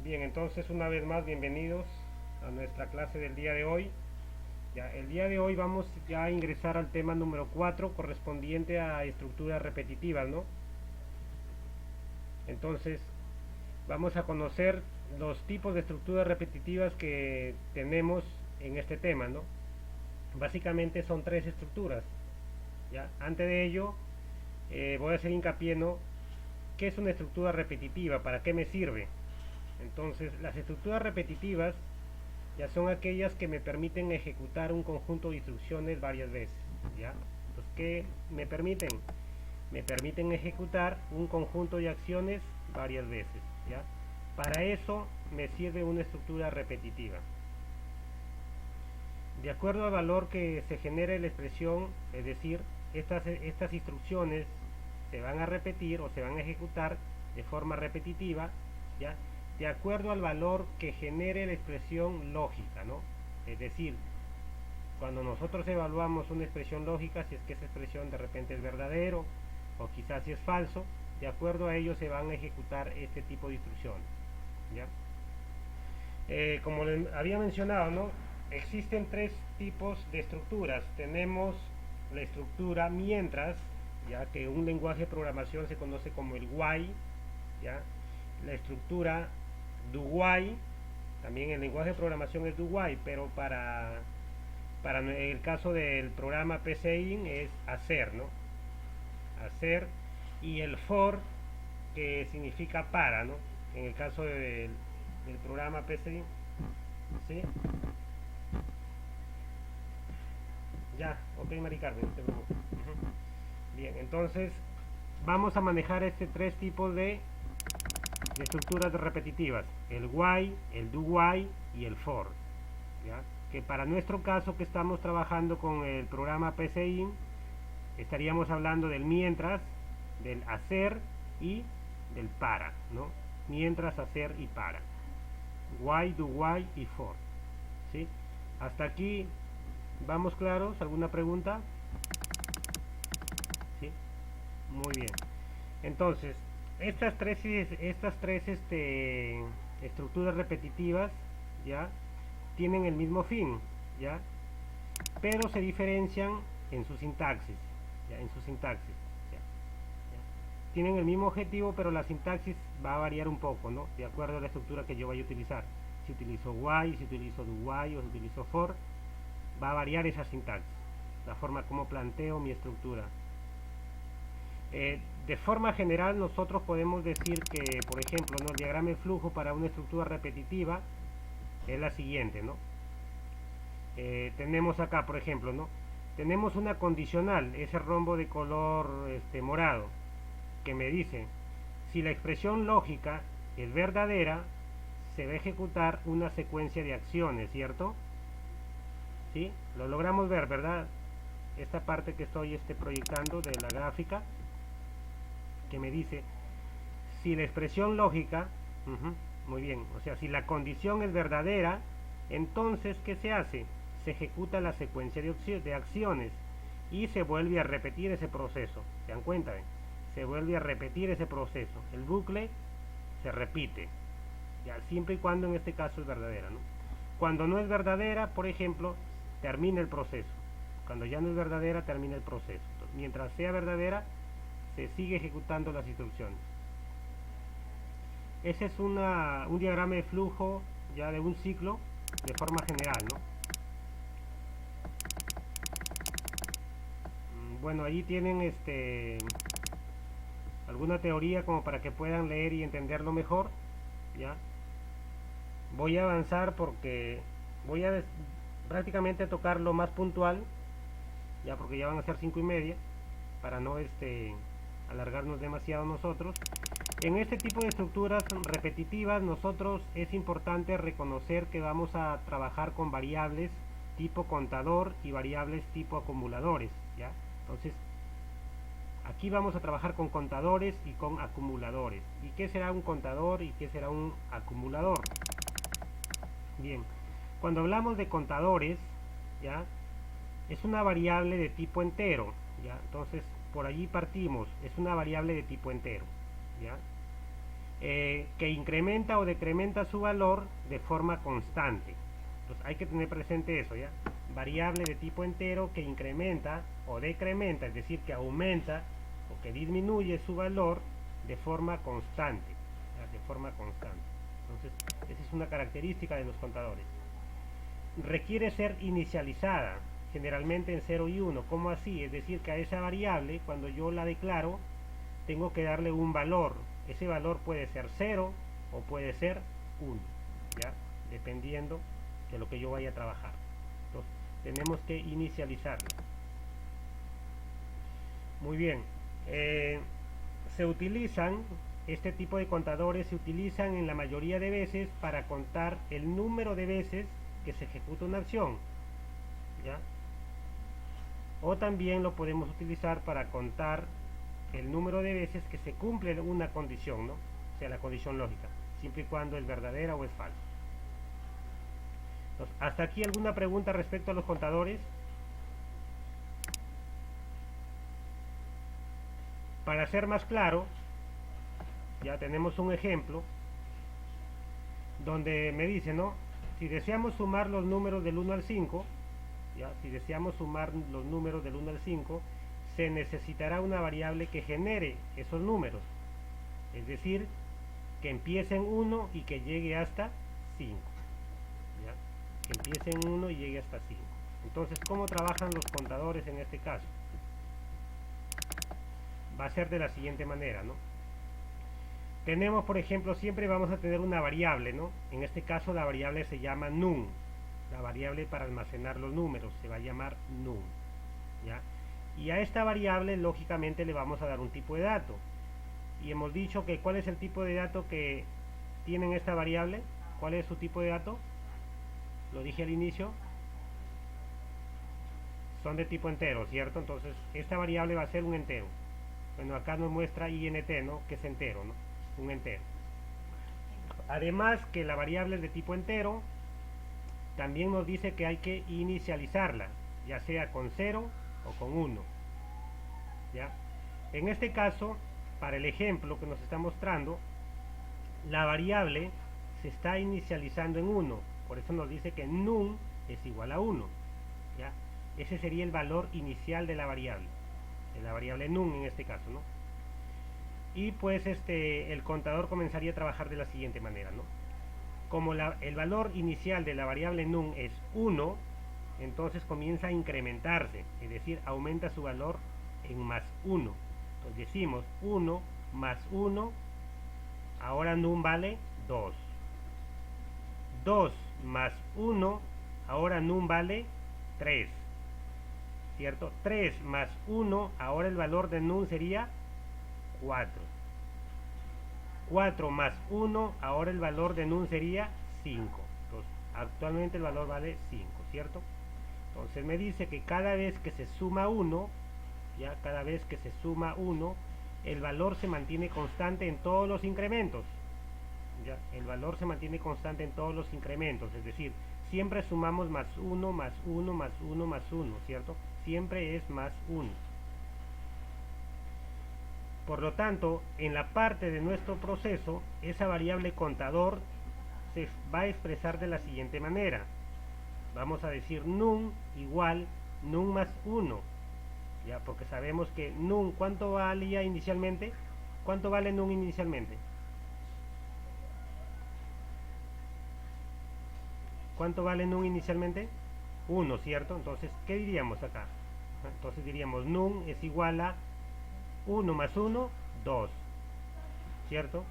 Bien, entonces una vez más bienvenidos a nuestra clase del día de hoy. Ya, el día de hoy vamos ya a ingresar al tema número 4 correspondiente a estructuras repetitivas, ¿no? Entonces vamos a conocer los tipos de estructuras repetitivas que tenemos en este tema, ¿no? Básicamente son tres estructuras. ¿Ya? Antes de ello voy a hacer hincapié, ¿no? ¿Qué es una estructura repetitiva? ¿Para qué me sirve? Entonces, las estructuras repetitivas ya son aquellas que me permiten ejecutar un conjunto de instrucciones varias veces, ¿ya? Entonces, ¿qué me permiten? Me permiten ejecutar un conjunto de acciones varias veces, ¿ya? Para eso me sirve una estructura repetitiva. De acuerdo al valor que se genere la expresión, es decir, estas instrucciones se van a repetir o se van a ejecutar de forma repetitiva, ¿ya? De acuerdo al valor que genere la expresión lógica, ¿no? Es decir, cuando nosotros evaluamos una expresión lógica, si es que esa expresión de repente es verdadero o quizás si es falso, de acuerdo a ello se van a ejecutar este tipo de instrucciones, ¿ya? Como les había mencionado, ¿no? Existen tres tipos de estructuras. Tenemos la estructura mientras, ya que un lenguaje de programación se conoce como el while, ¿ya? La estructura do while, también el lenguaje de programación es do while, pero para el caso del programa PCIN es hacer, ¿no? Hacer, y el for, que significa para, ¿no? En el caso del programa PCIN, ¿sí? Ya, ok, Mari Carmen, no te preocupes. Bien, entonces vamos a manejar este tres tipos de estructuras repetitivas: el while, el do while y el for, ¿ya? Que para nuestro caso, que estamos trabajando con el programa PCIN, estaríamos hablando del mientras, del hacer y del para, ¿no? Mientras, hacer y para. While, do while y for, ¿sí? Hasta aquí vamos claros. ¿Alguna pregunta? ¿Sí? Muy bien. Entonces, estas tres estructuras repetitivas, ¿ya? Tienen el mismo fin, ¿ya? Pero se diferencian en su sintaxis, ¿ya? En su sintaxis, ¿ya? ¿Ya? Tienen el mismo objetivo, pero la sintaxis va a variar un poco, ¿no? De acuerdo a la estructura que yo vaya a utilizar. Si utilizo while, si utilizo do while o si utilizo for, va a variar esa sintaxis, la forma como planteo mi estructura. De forma general, nosotros podemos decir que, por ejemplo, ¿no? El diagrama de flujo para una estructura repetitiva es la siguiente, ¿no? Tenemos acá, por ejemplo, ¿no? Tenemos una condicional, ese rombo de color morado, que me dice: si la expresión lógica es verdadera, se va a ejecutar una secuencia de acciones, ¿cierto? ¿Sí? Lo logramos ver, ¿verdad? Esta parte que estoy proyectando de la gráfica, que me dice, si la expresión lógica, muy bien, o sea, si la condición es verdadera, entonces, ¿qué se hace? Se ejecuta la secuencia de acciones y se vuelve a repetir ese proceso. ¿Se dan cuenta? Se vuelve a repetir ese proceso. El bucle se repite, ya, siempre y cuando en este caso es verdadera, ¿no? Cuando no es verdadera, por ejemplo, termina el proceso. Cuando ya no es verdadera, termina el proceso. Entonces, mientras sea verdadera, se sigue ejecutando las instrucciones. Ese es un diagrama de flujo ya de un ciclo de forma general, ¿no? Bueno, ahí tienen alguna teoría como para que puedan leer y entenderlo mejor, ¿ya? Voy a avanzar porque voy a prácticamente tocar lo más puntual, ya, porque ya van a ser 5:30, para no alargarnos demasiado nosotros. En este tipo de estructuras repetitivas, nosotros es importante reconocer que vamos a trabajar con variables tipo contador y variables tipo acumuladores, ¿ya? Entonces, aquí vamos a trabajar con contadores y con acumuladores. ¿Y qué será un contador y qué será un acumulador? Bien, cuando hablamos de contadores, ¿ya? Es una variable de tipo entero, ¿ya? Entonces, por allí partimos, es una variable de tipo entero, ¿ya? que incrementa o decrementa su valor de forma constante. Entonces hay que tener presente eso, ¿ya? Variable de tipo entero que incrementa o decrementa, es decir, que aumenta o que disminuye su valor de forma constante, ¿ya? De forma constante. Entonces, esa es una característica de los contadores. Requiere ser inicializada, generalmente en 0 y 1. ¿Cómo así? Es decir, que a esa variable, cuando yo la declaro, tengo que darle un valor. Ese valor puede ser 0 o puede ser 1, ¿ya? Dependiendo de lo que yo vaya a trabajar. Entonces, tenemos que inicializarlo. Muy bien. Se utilizan, este tipo de contadores se utilizan en la mayoría de veces para contar el número de veces que se ejecuta una acción, ¿ya? O también lo podemos utilizar para contar el número de veces que se cumple una condición, ¿no? O sea, la condición lógica, siempre y cuando es verdadera o es falsa. Entonces, hasta aquí alguna pregunta respecto a los contadores. Para ser más claro, ya tenemos un ejemplo donde me dice, ¿no? Si deseamos sumar los números del 1 al 5, ¿ya? Si deseamos sumar los números del 1 al 5, se necesitará una variable que genere esos números. Es decir, que empiece en 1 y que llegue hasta 5. ¿Ya? Que empiece en 1 y llegue hasta 5. Entonces, ¿cómo trabajan los contadores en este caso? Va a ser de la siguiente manera, ¿no? Tenemos, por ejemplo, siempre vamos a tener una variable, ¿no? En este caso la variable se llama num. La variable para almacenar los números se va a llamar num, ¿ya? Y a esta variable, lógicamente, le vamos a dar un tipo de dato. Y hemos dicho que ¿cuál es el tipo de dato que tiene esta variable? ¿Cuál es su tipo de dato? Lo dije al inicio. Son de tipo entero, ¿cierto? Entonces, esta variable va a ser un entero. Bueno, acá nos muestra int, ¿no? Que es entero, ¿no? Un entero. Además que la variable es de tipo entero, también nos dice que hay que inicializarla, ya sea con 0 o con 1. ¿Ya? En este caso, para el ejemplo que nos está mostrando, la variable se está inicializando en 1. Por eso nos dice que num es igual a 1. ¿Ya? Ese sería el valor inicial de la variable num en este caso, ¿no? Y pues el contador comenzaría a trabajar de la siguiente manera, ¿no? Como el valor inicial de la variable num es 1, entonces comienza a incrementarse, es decir, aumenta su valor en más 1. Entonces decimos 1 más 1, ahora num vale 2. 2 más 1, ahora num vale 3. ¿Cierto? 3 más 1, ahora el valor de num sería 4. 4 más 1, ahora el valor de num sería 5. Entonces, actualmente el valor vale 5, ¿cierto? Entonces me dice que cada vez que se suma 1, ya cada vez que se suma 1, el valor se mantiene constante en todos los incrementos. ¿Ya? El valor se mantiene constante en todos los incrementos, es decir, siempre sumamos más 1, más 1, más 1, más 1, ¿cierto? Siempre es más 1. Por lo tanto, en la parte de nuestro proceso, esa variable contador se va a expresar de la siguiente manera. Vamos a decir num igual num más 1, ¿ya? Porque sabemos que num, ¿cuánto valía inicialmente? ¿Cuánto vale num inicialmente? ¿Cuánto vale num inicialmente? 1, ¿cierto? Entonces, ¿qué diríamos acá? Entonces diríamos num es igual a 1 más 1, 2, ¿cierto?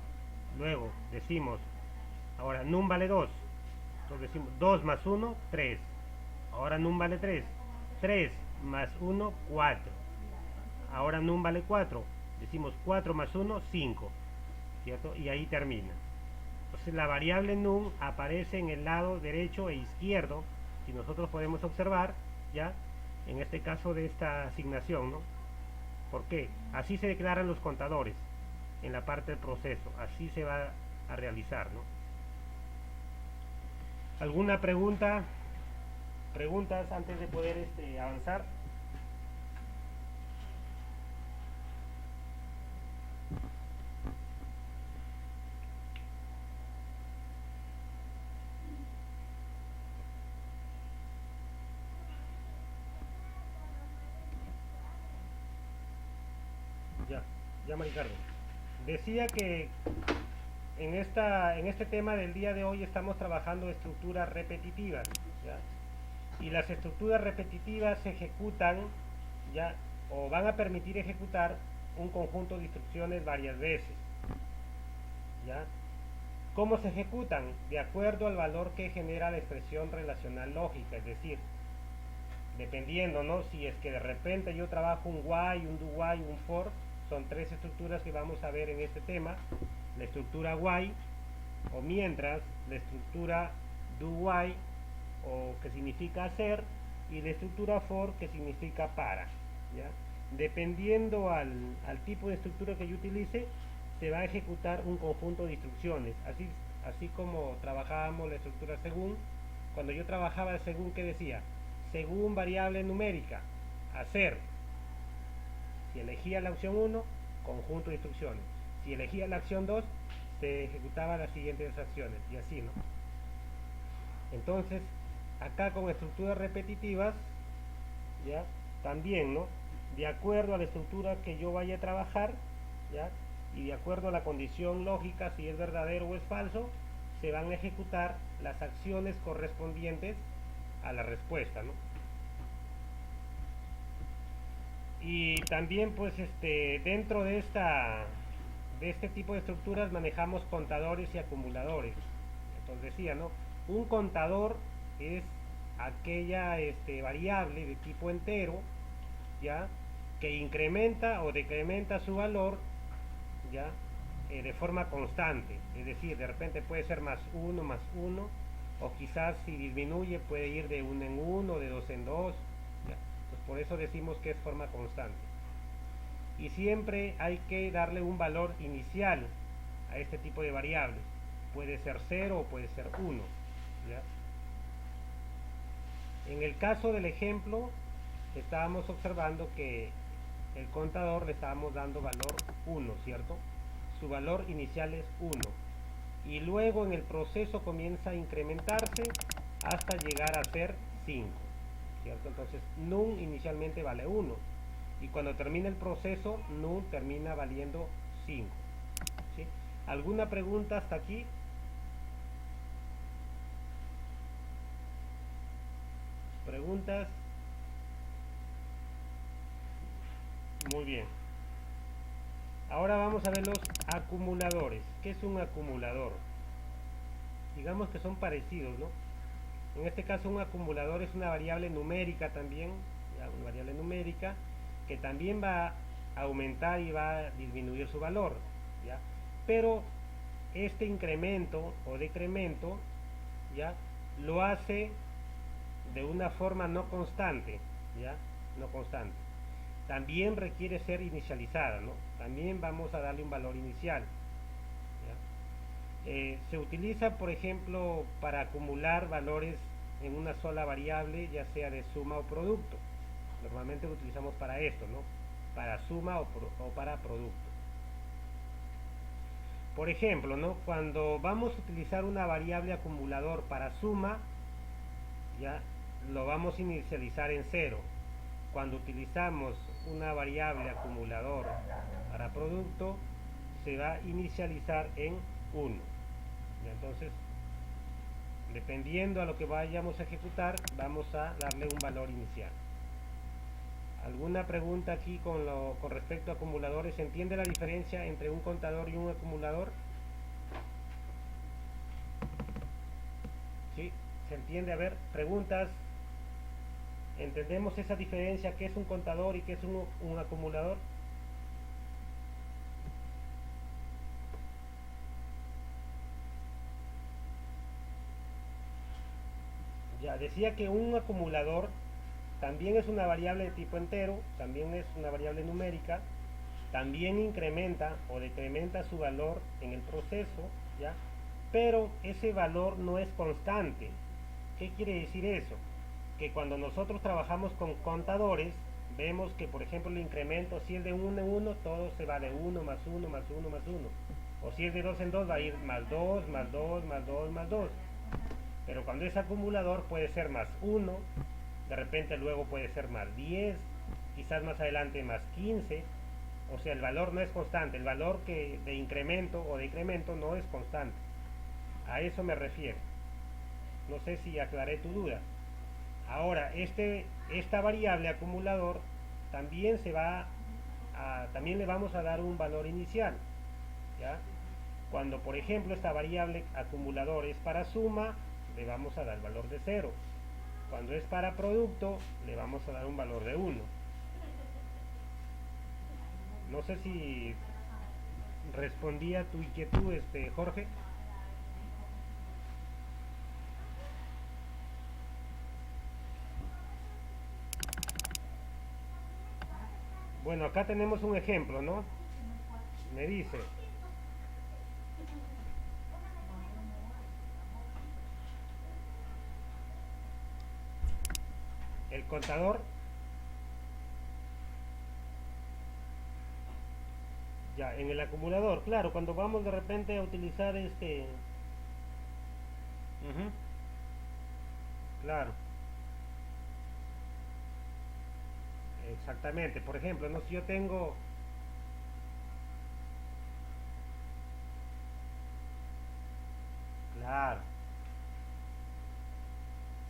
Luego decimos, ahora num vale 2, entonces decimos 2 más 1, 3. Ahora num vale 3. 3 más 1, 4. Ahora num vale 4. Decimos 4 más 1, 5. ¿Cierto? Y ahí termina. Entonces la variable num aparece en el lado derecho e izquierdo, si nosotros podemos observar, ¿ya? En este caso de esta asignación, ¿no? ¿Por qué? Así se declaran los contadores en la parte del proceso. Así se va a realizar, ¿no? ¿Alguna pregunta? ¿Preguntas antes de poder avanzar? Ya, Maricardo. Decía que en este tema del día de hoy estamos trabajando estructuras repetitivas, ¿ya? Y las estructuras repetitivas se ejecutan, ¿ya? O van a permitir ejecutar un conjunto de instrucciones varias veces, ¿ya? ¿Cómo se ejecutan? De acuerdo al valor que genera la expresión relacional lógica, es decir, dependiendo, ¿no? Si es que de repente yo trabajo un while, un do while, un for, son tres estructuras que vamos a ver en este tema. La estructura while, o mientras, la estructura do while, o que significa hacer, y la estructura for, que significa para, ¿ya? Dependiendo al tipo de estructura que yo utilice, se va a ejecutar un conjunto de instrucciones, así como trabajábamos la estructura según. Cuando yo trabajaba el según, ¿qué decía? Según variable numérica, hacer. Si elegía la opción 1, conjunto de instrucciones. Si elegía la opción 2, se ejecutaban las siguientes acciones, y así, ¿no? Entonces, acá con estructuras repetitivas, ¿ya? También, ¿no? De acuerdo a la estructura que yo vaya a trabajar, ¿ya? Y de acuerdo a la condición lógica, si es verdadero o es falso, se van a ejecutar las acciones correspondientes a la respuesta, ¿no? Y también, pues, dentro de este tipo de estructuras manejamos contadores y acumuladores. Entonces decía, ¿no? Un contador es aquella variable de tipo entero, ¿ya? Que incrementa o decrementa su valor, ¿ya? De forma constante. Es decir, de repente puede ser más uno, o quizás si disminuye puede ir de uno en uno, de dos en dos, ¿ya? Pues por eso decimos que es forma constante. Y siempre hay que darle un valor inicial a este tipo de variables. Puede ser 0 o puede ser 1, ¿ya? En el caso del ejemplo, estábamos observando que el contador le estábamos dando valor 1, ¿cierto? Su valor inicial es 1. Y luego en el proceso comienza a incrementarse hasta llegar a ser 5, ¿cierto? Entonces, num inicialmente vale 1. Y cuando termina el proceso, num termina valiendo 5. ¿Sí? ¿Alguna pregunta hasta aquí? ¿Preguntas? Muy bien. Ahora vamos a ver los acumuladores. ¿Qué es un acumulador? Digamos que son parecidos, ¿no? En este caso un acumulador es una variable numérica también, ¿ya? Una variable numérica que también va a aumentar y va a disminuir su valor, ¿ya? Pero este incremento o decremento, ¿ya? Lo hace de una forma no constante, ¿ya? No constante. También requiere ser inicializada, ¿no? También vamos a darle un valor inicial, ¿ya? Se utiliza, por ejemplo, para acumular valores en una sola variable, ya sea de suma o producto. Normalmente lo utilizamos para esto, ¿no? Para suma o para producto. Por ejemplo, ¿no? Cuando vamos a utilizar una variable acumulador para suma, ya lo vamos a inicializar en 0. Cuando utilizamos una variable acumulador para producto, se va a inicializar en 1. Entonces, dependiendo a lo que vayamos a ejecutar, vamos a darle un valor inicial. ¿Alguna pregunta aquí con respecto a acumuladores? ¿Se entiende la diferencia entre un contador y un acumulador? ¿Sí? ¿Se entiende? A ver, preguntas. ¿Entendemos esa diferencia? ¿Qué es un contador y qué es un acumulador? Ya, decía que un acumulador también es una variable de tipo entero, también es una variable numérica, también incrementa o decrementa su valor en el proceso, ¿ya? Pero ese valor no es constante. ¿Qué quiere decir eso? Que cuando nosotros trabajamos con contadores, vemos que, por ejemplo, el incremento, si es de 1 en 1, todo se va de 1 más 1 más 1 más 1. O si es de 2 en 2, va a ir más 2, más 2, más 2, más 2. Pero cuando es acumulador puede ser más 1, de repente luego puede ser más 10, quizás más adelante más 15, O sea, el valor no es constante, el valor que de incremento o decremento no es constante. A eso me refiero. No sé si aclaré tu duda. Ahora, esta variable acumulador también también le vamos a dar un valor inicial, ¿ya? Cuando, por ejemplo, esta variable acumulador es para suma, le vamos a dar el valor de 0. Cuando es para producto, le vamos a dar un valor de 1. No sé si respondí a tu inquietud, Jorge. Bueno, acá tenemos un ejemplo, ¿no? Me dice, el contador, ya, en el acumulador, claro, cuando vamos de repente a utilizar Ujú, claro, exactamente. Por ejemplo, ¿no? Si yo tengo, claro,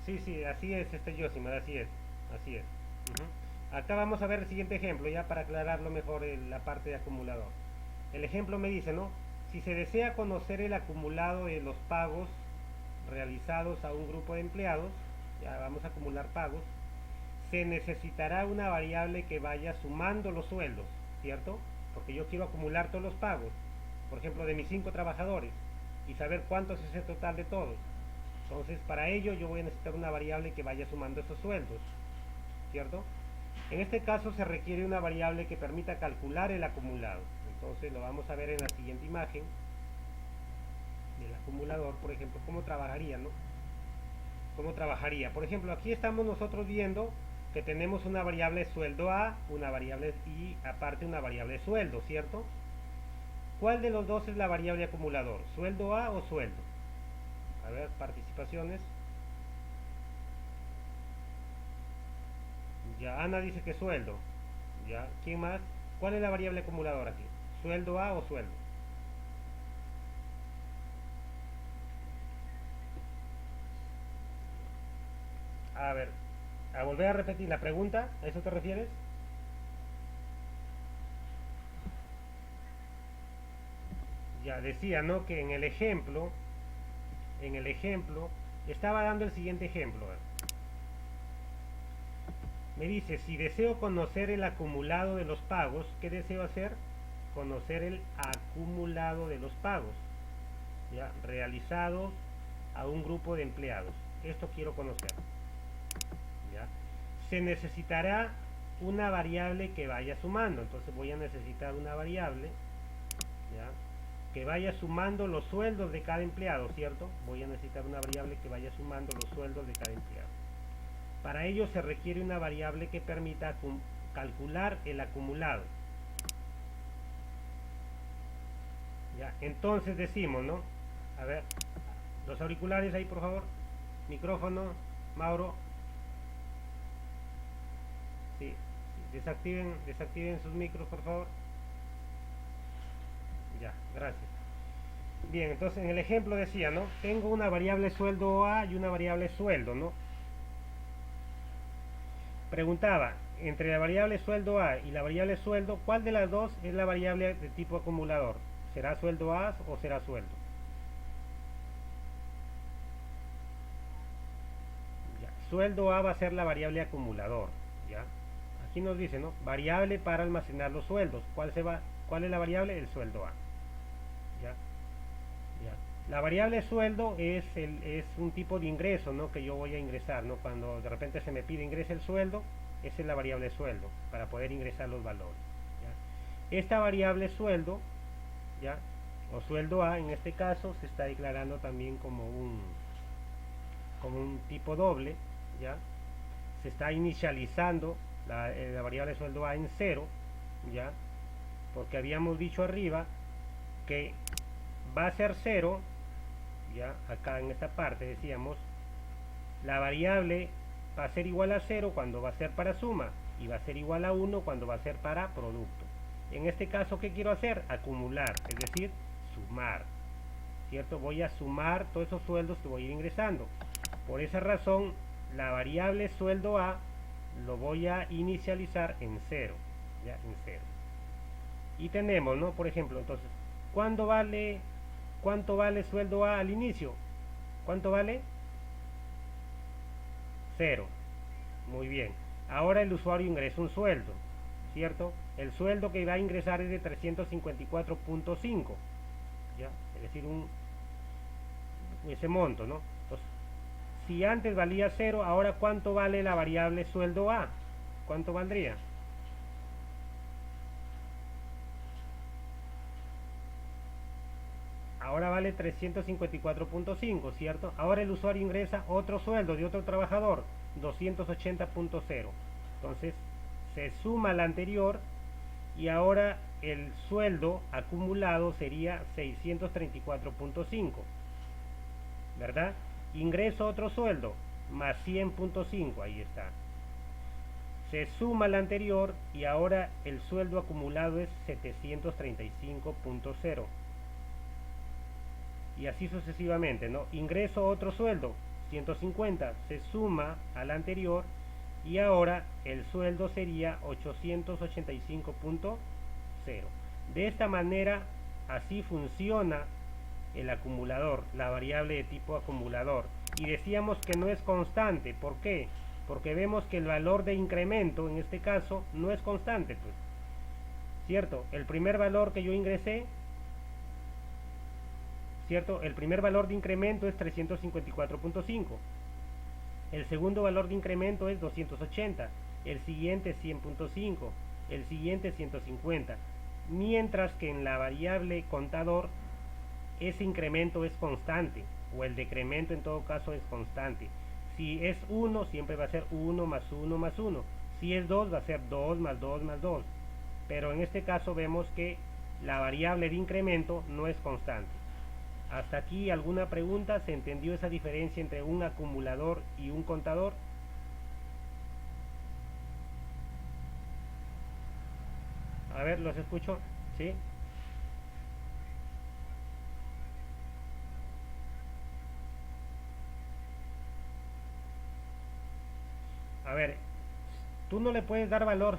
sí, sí, así es, Josimar, así es. Ujú. Acá vamos a ver el siguiente ejemplo, ya para aclararlo mejor la parte de acumulador. El ejemplo me dice, ¿no? Si se desea conocer el acumulado de los pagos realizados a un grupo de empleados, ya vamos a acumular pagos, se necesitará una variable que vaya sumando los sueldos, ¿cierto? Porque yo quiero acumular todos los pagos, por ejemplo, de mis 5 trabajadores y saber cuánto es ese total de todos. Entonces, para ello yo voy a necesitar una variable que vaya sumando esos sueldos, ¿cierto? En este caso se requiere una variable que permita calcular el acumulado. Entonces lo vamos a ver en la siguiente imagen del acumulador, por ejemplo, cómo trabajaría, ¿no? ¿Cómo trabajaría? Por ejemplo, aquí estamos nosotros viendo que tenemos una variable sueldo A, una variable y aparte una variable sueldo, ¿cierto? ¿Cuál de los dos es la variable acumulador? ¿Sueldo A o sueldo? A ver, participaciones. Ya, Ana dice que sueldo. Ya, ¿quién más? ¿Cuál es la variable acumuladora aquí? ¿Sueldo A o sueldo? A ver, a volver a repetir la pregunta, ¿a eso te refieres? Ya decía, ¿no? Que en el ejemplo, estaba dando el siguiente ejemplo. Me dice, si deseo conocer el acumulado de los pagos, ¿qué deseo hacer? Conocer el acumulado de los pagos, ¿ya? Realizados a un grupo de empleados. Esto quiero conocer, ¿ya? Se necesitará una variable que vaya sumando. Entonces voy a necesitar una variable, ¿ya? Que vaya sumando los sueldos de cada empleado, ¿cierto? Voy a necesitar una variable que vaya sumando los sueldos de cada empleado. Para ello se requiere una variable que permita calcular el acumulado. ¿Ya? Entonces decimos, ¿no? A ver, los auriculares ahí, por favor. Micrófono, Mauro. Sí, sí, desactiven sus micros, por favor. Ya, gracias. Bien, entonces en el ejemplo decía, ¿no? Tengo una variable sueldo A y una variable sueldo, ¿no? Preguntaba, entre la variable sueldo A y la variable sueldo, ¿cuál de las dos es la variable de tipo acumulador? ¿Será sueldo A o será sueldo? Ya. Sueldo A va a ser la variable acumulador, ¿ya? Aquí nos dice, ¿no? Variable para almacenar los sueldos. ¿Cuál es la variable? El sueldo A, ¿ya? Ya. La variable sueldo es un tipo de ingreso, ¿no? Que yo voy a ingresar, ¿no? Cuando de repente se me pide ingrese el sueldo, esa es la variable sueldo, para poder ingresar los valores, ¿ya? Esta variable sueldo, ¿ya? O sueldo A, en este caso, se está declarando también como un tipo doble, ¿ya? Se está inicializando la variable sueldo A en 0, ¿ya? Porque habíamos dicho arriba que va a ser 0, ya acá en esta parte decíamos, la variable va a ser igual a 0 cuando va a ser para suma y va a ser igual a 1 cuando va a ser para producto. En este caso, ¿qué quiero hacer? Acumular, es decir, sumar, ¿cierto? Voy a sumar todos esos sueldos que voy a ir ingresando. Por esa razón, la variable sueldo A lo voy a inicializar en 0, ya, en 0. Y tenemos, ¿no? Por ejemplo, entonces, ¿cuánto vale sueldo A al inicio? ¿Cuánto vale? 0. Muy bien. Ahora el usuario ingresa un sueldo, ¿cierto? El sueldo que va a ingresar es de 354.5, ¿ya? Es decir, ese monto, ¿no? Entonces, si antes valía 0, ahora ¿cuánto vale la variable sueldo A? ¿Cuánto valdría? Ahora vale 354.5, ¿cierto? Ahora el usuario ingresa otro sueldo de otro trabajador, 280.0. Entonces, se suma al anterior y ahora el sueldo acumulado sería 634.5, ¿verdad? Ingreso otro sueldo, más 100.5, ahí está. Se suma al anterior y ahora el sueldo acumulado es 735.0. Y así sucesivamente, ¿no? Ingreso otro sueldo, 150, se suma al anterior y ahora el sueldo sería 885.0. De esta manera, así funciona el acumulador, la variable de tipo acumulador. Y decíamos que no es constante. ¿Por qué? Porque vemos que el valor de incremento, en este caso, no es constante, pues. ¿Cierto? El primer valor que yo ingresé, ¿cierto? El primer valor de incremento es 354.5. El segundo valor de incremento es 280. El siguiente 100.5. El siguiente 150. Mientras que en la variable contador ese incremento es constante, o el decremento en todo caso es constante. Si es 1, siempre va a ser 1 más 1 más 1. Si es 2, va a ser 2 más 2 más 2. Pero en este caso vemos que la variable de incremento no es constante. ¿Hasta aquí alguna pregunta? ¿Se entendió esa diferencia entre un acumulador y un contador? A ver, los escucho. ¿Sí? A ver, tú no le puedes dar valor.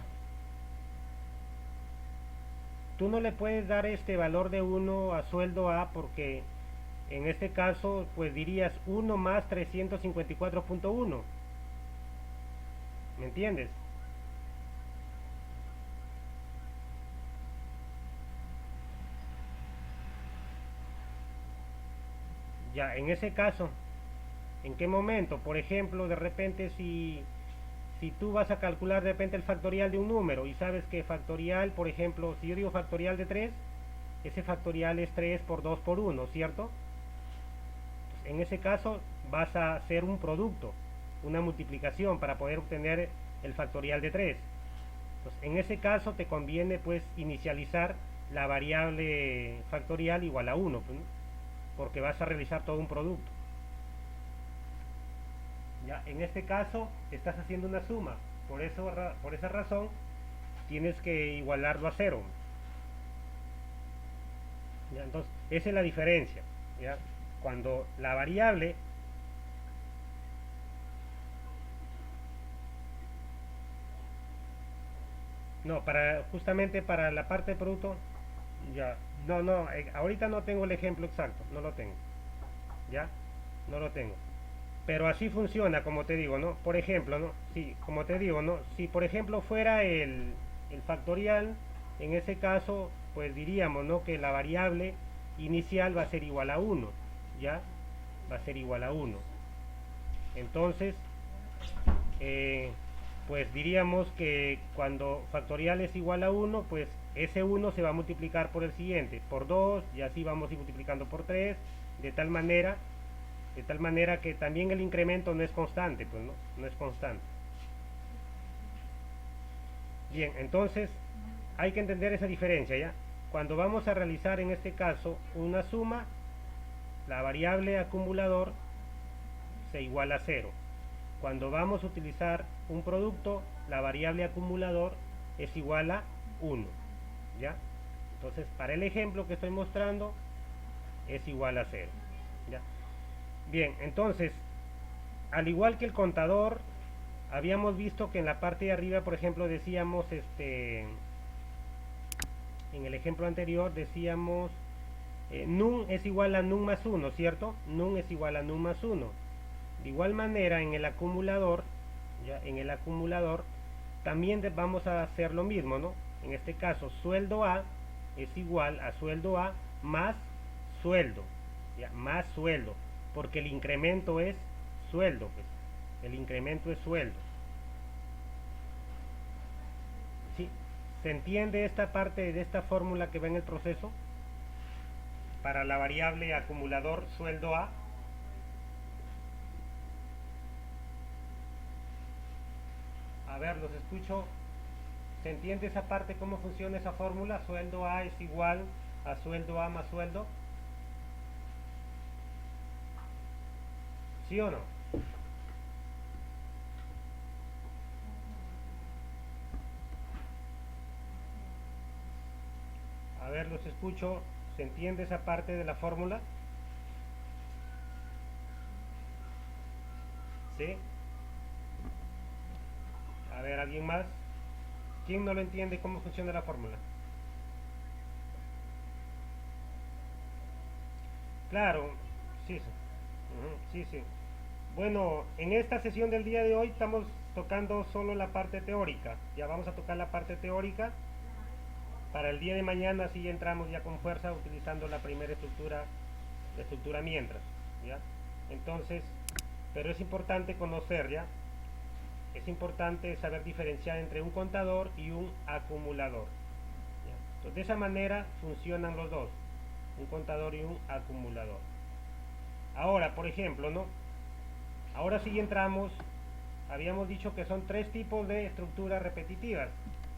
Tú no le puedes dar este valor de 1 a sueldo A porque en este caso pues dirías 1 más 354.1. ¿Me entiendes? Ya, en ese caso, ¿en qué momento? Por ejemplo, de repente si tú vas a calcular de repente el factorial de un número y sabes que factorial, por ejemplo, si yo digo factorial de 3, ese factorial es 3 por 2 por 1, ¿cierto? Entonces, en ese caso vas a hacer un producto, una multiplicación para poder obtener el factorial de 3. Entonces, en ese caso te conviene pues inicializar la variable factorial igual a 1, pues, ¿no? Porque vas a realizar todo un producto. Ya, en este caso estás haciendo una suma, por esa razón tienes que igualarlo a 0. ¿Ya? Entonces, esa es la diferencia. ¿Ya? Cuando la variable, no, justamente para la parte de producto, ya, no, ahorita no tengo el ejemplo exacto, no lo tengo, ya, no lo tengo. Pero así funciona, como te digo, ¿no? Por ejemplo, ¿no? Sí, como te digo, ¿no? Si por ejemplo fuera el factorial, en ese caso, pues diríamos, ¿no? Que la variable inicial va a ser igual a 1, ¿ya? Va a ser igual a 1. Entonces, eh, pues diríamos que cuando factorial es igual a 1, pues ese 1 se va a multiplicar por el siguiente, por 2, y así vamos a ir multiplicando por 3, de tal manera que también el incremento no es constante, pues no es constante. Bien, entonces hay que entender esa diferencia, ¿ya? Cuando vamos a realizar en este caso una suma, la variable acumulador se iguala a 0. Cuando vamos a utilizar un producto, la variable acumulador es igual a 1. ¿ya? Entonces, para el ejemplo que estoy mostrando, es igual a 0, ¿ya? Bien, entonces, al igual que el contador, habíamos visto que en la parte de arriba, por ejemplo, decíamos, en el ejemplo anterior, decíamos, num es igual a num más 1, ¿cierto? Num es igual a num más 1. De igual manera, en el acumulador, ¿ya? En el acumulador, también vamos a hacer lo mismo, ¿no? En este caso, sueldo A es igual a sueldo A más sueldo, ¿ya? Más sueldo, porque el incremento es sueldo, pues. El incremento es sueldo. ¿Sí? ¿Se entiende esta parte de esta fórmula que va en el proceso? Para la variable acumulador sueldo A. A ver, los escucho. ¿Se entiende esa parte, cómo funciona esa fórmula? Sueldo A es igual a sueldo A más sueldo. ¿Sí o no? A ver, los escucho. ¿Se entiende esa parte de la fórmula? ¿Sí? A ver, ¿alguien más? ¿Quién no lo entiende cómo funciona la fórmula? Claro, sí, sí. Ujú, sí, sí. Bueno, en esta sesión del día de hoy estamos tocando solo la parte teórica. Ya vamos a tocar la parte teórica. Para el día de mañana sí entramos ya con fuerza utilizando la primera estructura, la estructura mientras, ¿ya? Entonces, pero es importante conocer, ¿ya? Es importante saber diferenciar entre un contador y un acumulador, ¿ya? Entonces, de esa manera funcionan los dos, un contador y un acumulador. Ahora, por ejemplo, ¿no? Ahora sí entramos, habíamos dicho que son tres tipos de estructuras repetitivas.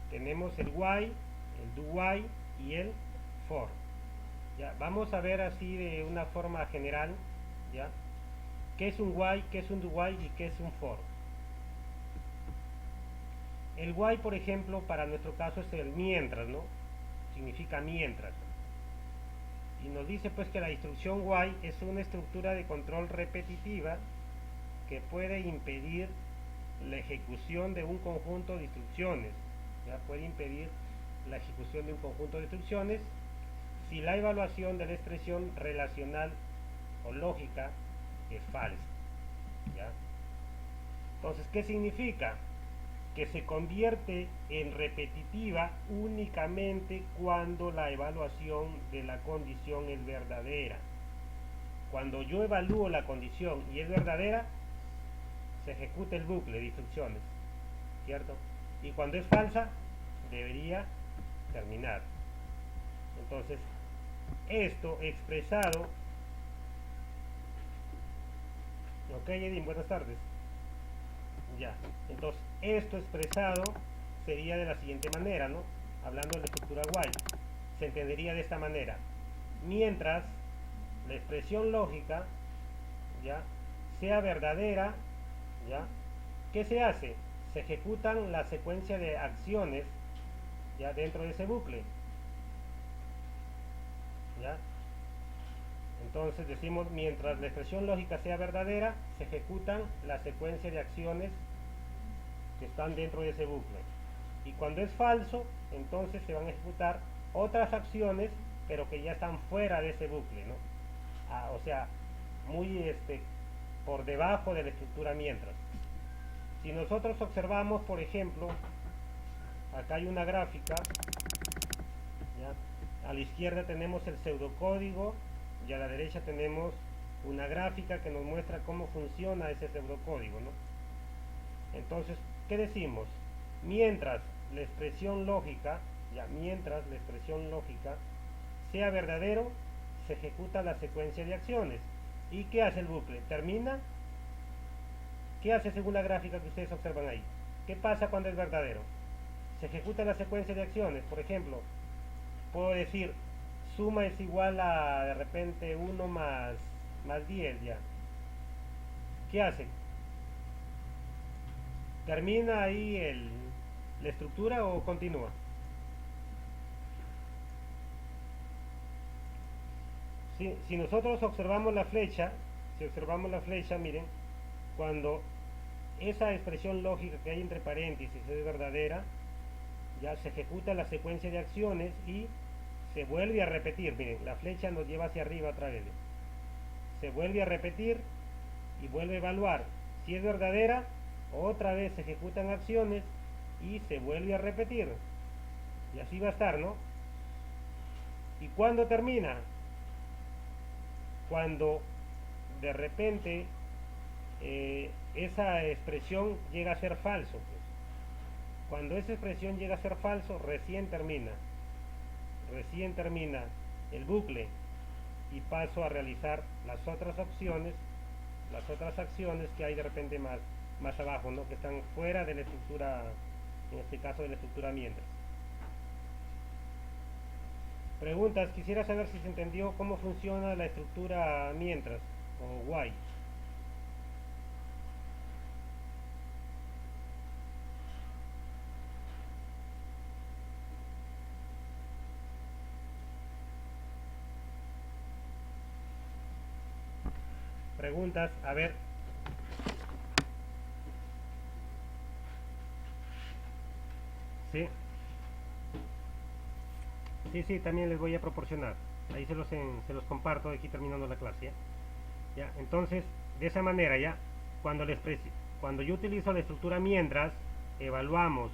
Tenemos el while, el do while y el for. ¿Ya? Vamos a ver así de una forma general, ¿ya? ¿Qué es un while, qué es un do while y qué es un for? El while, por ejemplo, para nuestro caso es el mientras, ¿no? Significa mientras. Y nos dice pues que la instrucción while es una estructura de control repetitiva que puede impedir la ejecución de un conjunto de instrucciones. ¿Ya? Puede impedir la ejecución de un conjunto de instrucciones si la evaluación de la expresión relacional o lógica es falsa. ¿Ya? Entonces, ¿qué significa? Que se convierte en repetitiva únicamente cuando la evaluación de la condición es verdadera. Cuando yo evalúo la condición y es verdadera, se ejecuta el bucle de instrucciones, ¿cierto? Y cuando es falsa, debería terminar. Entonces, esto expresado, ok, Edin, buenas tardes. Ya, entonces, esto expresado sería de la siguiente manera, ¿no? Hablando de la estructura while, se entendería de esta manera. Mientras la expresión lógica, ¿ya? Sea verdadera, ¿ya? ¿Qué se hace? Se ejecutan la secuencia de acciones, ¿ya? Dentro de ese bucle, ¿ya? Entonces decimos, mientras la expresión lógica sea verdadera, se ejecutan la secuencia de acciones que están dentro de ese bucle. Y cuando es falso, entonces se van a ejecutar otras acciones, pero que ya están fuera de ese bucle, ¿no? O sea, muy por debajo de la estructura mientras. Si nosotros observamos, por ejemplo, acá hay una gráfica, ¿ya? A la izquierda tenemos el pseudocódigo y a la derecha tenemos una gráfica que nos muestra cómo funciona ese pseudocódigo, ¿no? Entonces, ¿qué decimos? Mientras la expresión lógica, ya mientras la expresión lógica sea verdadero, se ejecuta la secuencia de acciones. ¿Y qué hace el bucle? ¿Termina? ¿Qué hace según la gráfica que ustedes observan ahí? ¿Qué pasa cuando es verdadero? Se ejecuta la secuencia de acciones. Por ejemplo, puedo decir, suma es igual a de repente 1 más 10 ya. ¿Qué hace? ¿Termina ahí la estructura o continúa? Si nosotros observamos la flecha, si observamos la flecha, miren, cuando esa expresión lógica que hay entre paréntesis es verdadera, ya se ejecuta la secuencia de acciones y se vuelve a repetir. Miren, la flecha nos lleva hacia arriba otra vez. Se vuelve a repetir y vuelve a evaluar. Si es verdadera, otra vez se ejecutan acciones y se vuelve a repetir. Y así va a estar, ¿no? ¿Y cuándo termina? Cuando de repente esa expresión llega a ser falso. Pues. Cuando esa expresión llega a ser falso, recién termina el bucle y paso a realizar las otras acciones que hay de repente más abajo, ¿no? Que están fuera de la estructura, en este caso de la estructura mientras. Preguntas, quisiera saber si se entendió cómo funciona la estructura mientras o while. Preguntas, a ver. Sí. Sí, también les voy a proporcionar. Ahí se los comparto aquí terminando la clase. ¿Ya? Entonces, de esa manera, ya, cuando yo utilizo la estructura mientras, evaluamos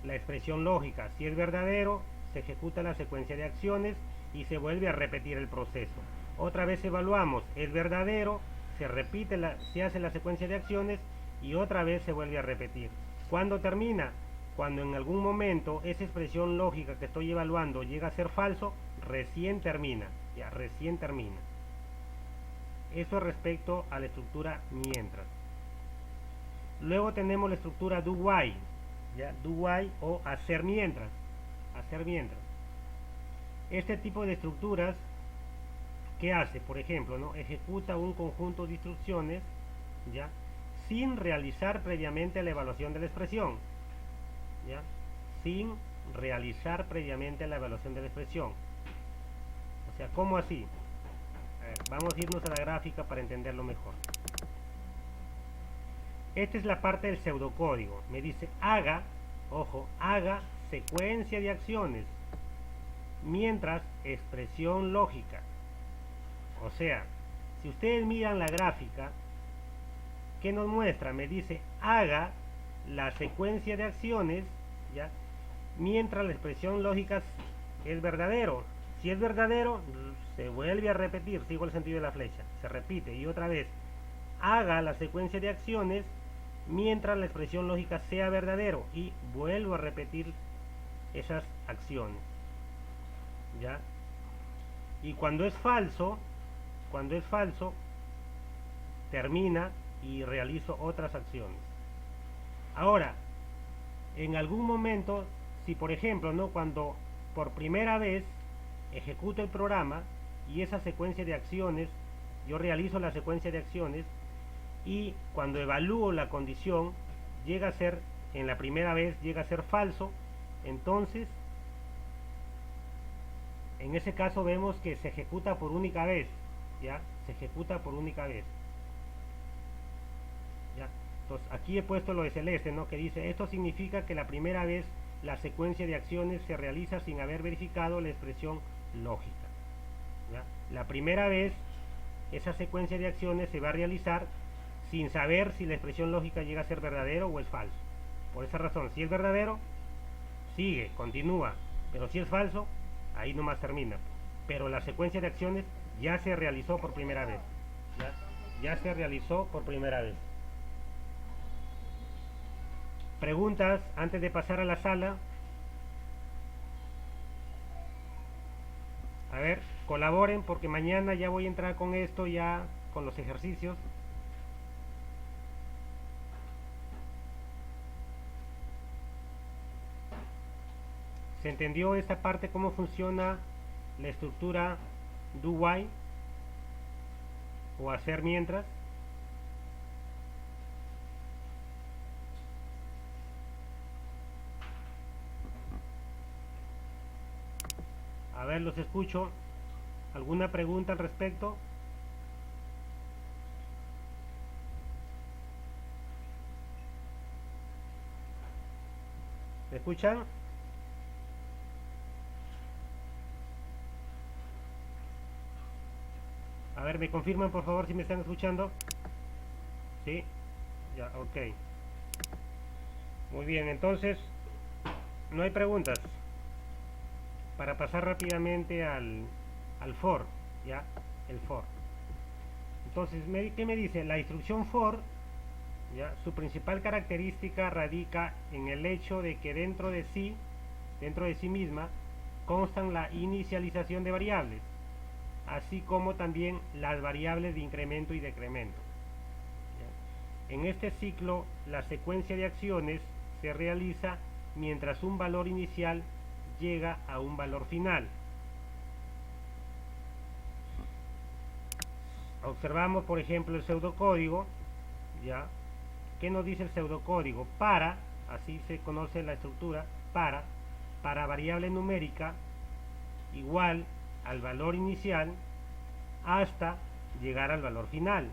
la expresión lógica. Si es verdadero, se ejecuta la secuencia de acciones y se vuelve a repetir el proceso. Otra vez evaluamos, es verdadero, se hace la secuencia de acciones y otra vez se vuelve a repetir. ¿Cuándo termina? Cuando en algún momento esa expresión lógica que estoy evaluando llega a ser falso, recién termina. Ya, recién termina. Eso respecto a la estructura mientras. Luego tenemos la estructura do while, ¿ya? Do while o hacer mientras. Hacer mientras. Este tipo de estructuras, ¿qué hace? Por ejemplo, ¿no? Ejecuta un conjunto de instrucciones, ¿ya? Sin realizar previamente la evaluación de la expresión, ¿ya? Sin realizar previamente la evaluación de la expresión. O sea, ¿cómo así? A ver, vamos a irnos a la gráfica para entenderlo mejor. Esta es la parte del pseudocódigo. Me dice haga, ojo, haga secuencia de acciones mientras expresión lógica. O sea, si ustedes miran la gráfica, ¿qué nos muestra? Me dice haga la secuencia de acciones, ¿ya? Mientras la expresión lógica es verdadero. Si es verdadero, se vuelve a repetir, sigo el sentido de la flecha, se repite y otra vez haga la secuencia de acciones mientras la expresión lógica sea verdadero y vuelvo a repetir esas acciones, ¿ya? Y cuando es falso, termina y realizo otras acciones. Ahora, en algún momento, si por ejemplo, ¿no? Cuando por primera vez ejecuto el programa y esa secuencia de acciones, yo realizo la secuencia de acciones y cuando evalúo la condición llega a ser, en la primera vez llega a ser falso, entonces en ese caso vemos que se ejecuta por única vez, ¿ya? Se ejecuta por única vez. ¿Ya? Entonces aquí he puesto lo de celeste, ¿no? Que dice, esto significa que la primera vez la secuencia de acciones se realiza sin haber verificado la expresión lógica, ¿ya? La primera vez esa secuencia de acciones se va a realizar sin saber si la expresión lógica llega a ser verdadero o es falso. Por esa razón, si es verdadero, sigue, continúa, pero si es falso, ahí nomás termina. Pero la secuencia de acciones ya se realizó por primera vez. Ya se realizó por primera vez. Preguntas antes de pasar a la sala. A ver, colaboren porque mañana ya voy a entrar con esto, ya con los ejercicios. ¿Se entendió esta parte cómo funciona la estructura do while o hacer mientras? A ver, los escucho. ¿Alguna pregunta al respecto? ¿Me escuchan? A ver, ¿me confirman por favor si me están escuchando? Sí, ya, ok. Muy bien, entonces, no hay preguntas. Para pasar rápidamente al for, ¿ya? El for. Entonces, ¿qué me dice? La instrucción for, ¿ya? Su principal característica radica en el hecho de que dentro de sí misma, constan la inicialización de variables, así como también las variables de incremento y decremento. ¿Ya? En este ciclo, la secuencia de acciones se realiza mientras un valor inicial llega a un valor final. Observamos, por ejemplo, el pseudocódigo, ¿ya? ¿Qué nos dice el pseudocódigo? Para, así se conoce la estructura, para variable numérica igual al valor inicial hasta llegar al valor final.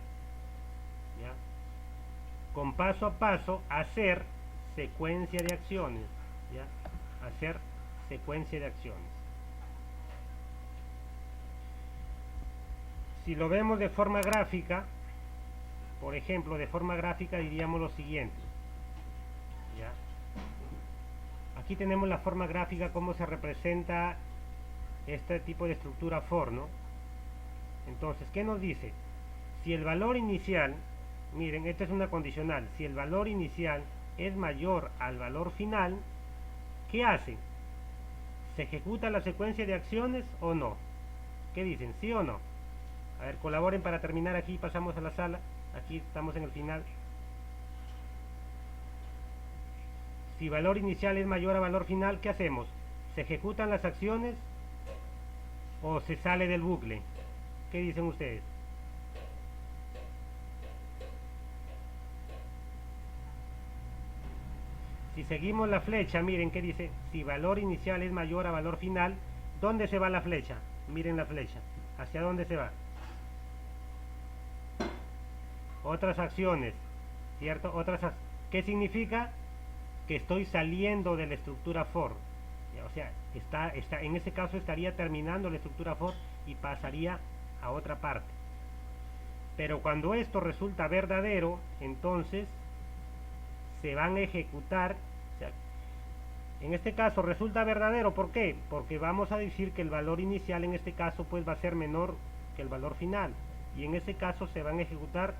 ¿Ya? Con paso a paso, hacer secuencia de acciones. ¿Ya? Hacer secuencia de acciones. Si lo vemos de forma gráfica, por ejemplo, de forma gráfica diríamos lo siguiente. ¿Ya? Aquí tenemos la forma gráfica, cómo se representa este tipo de estructura for, ¿no? Entonces, ¿qué nos dice? Si el valor inicial, miren, esta es una condicional, si el valor inicial es mayor al valor final, ¿qué hace? ¿Se ejecuta la secuencia de acciones o no? ¿Qué dicen? ¿Sí o no? A ver, colaboren para terminar aquí, pasamos a la sala. Aquí estamos en el final. Si valor inicial es mayor a valor final, ¿qué hacemos? ¿Se ejecutan las acciones o se sale del bucle? ¿Qué dicen ustedes? Si seguimos la flecha, miren qué dice. Si valor inicial es mayor a valor final, ¿dónde se va la flecha? Miren la flecha. ¿Hacia dónde se va? Otras acciones, ¿cierto? ¿Qué significa? Que estoy saliendo de la estructura for. O sea, en ese caso estaría terminando la estructura for y pasaría a otra parte. Pero cuando esto resulta verdadero, entonces se van a ejecutar. O sea, en este caso resulta verdadero, ¿por qué? Porque vamos a decir que el valor inicial en este caso pues va a ser menor que el valor final. Y en ese caso se van a ejecutar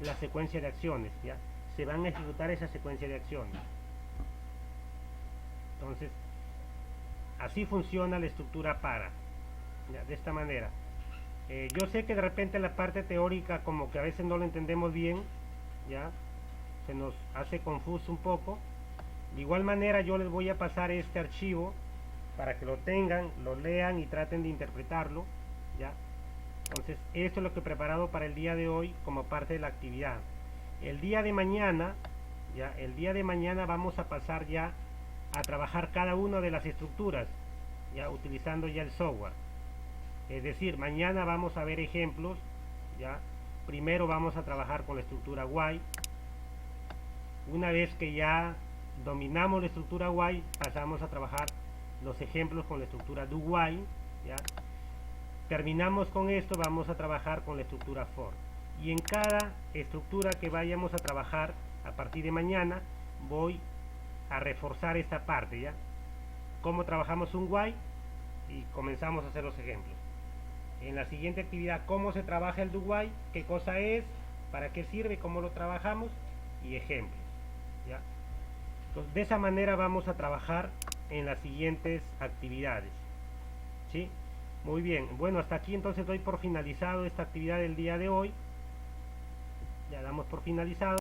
la secuencia de acciones, ¿ya? Se van a ejecutar esa secuencia de acciones. Entonces, así funciona la estructura para, ¿ya? De esta manera. Yo sé que de repente la parte teórica como que a veces no lo entendemos bien, ¿ya? Se nos hace confuso un poco. De igual manera yo les voy a pasar este archivo para que lo tengan, lo lean y traten de interpretarlo, ¿ya? Entonces, esto es lo que he preparado para el día de hoy como parte de la actividad. El día de mañana, ¿ya? El día de mañana vamos a pasar ya a trabajar cada una de las estructuras, ya utilizando ya el software. Es decir, mañana vamos a ver ejemplos, ¿ya? Primero vamos a trabajar con la estructura while. Una vez que ya dominamos la estructura while, pasamos a trabajar los ejemplos con la estructura do while, ¿ya? Terminamos con esto, vamos a trabajar con la estructura for. Y en cada estructura que vayamos a trabajar a partir de mañana, voy a reforzar esta parte, ¿ya? Cómo trabajamos un while y comenzamos a hacer los ejemplos. En la siguiente actividad, cómo se trabaja el do while, qué cosa es, para qué sirve, cómo lo trabajamos y ejemplos, ¿ya? Entonces, de esa manera vamos a trabajar en las siguientes actividades, ¿sí? Muy bien, bueno, hasta aquí entonces doy por finalizado esta actividad del día de hoy. Ya damos por finalizado.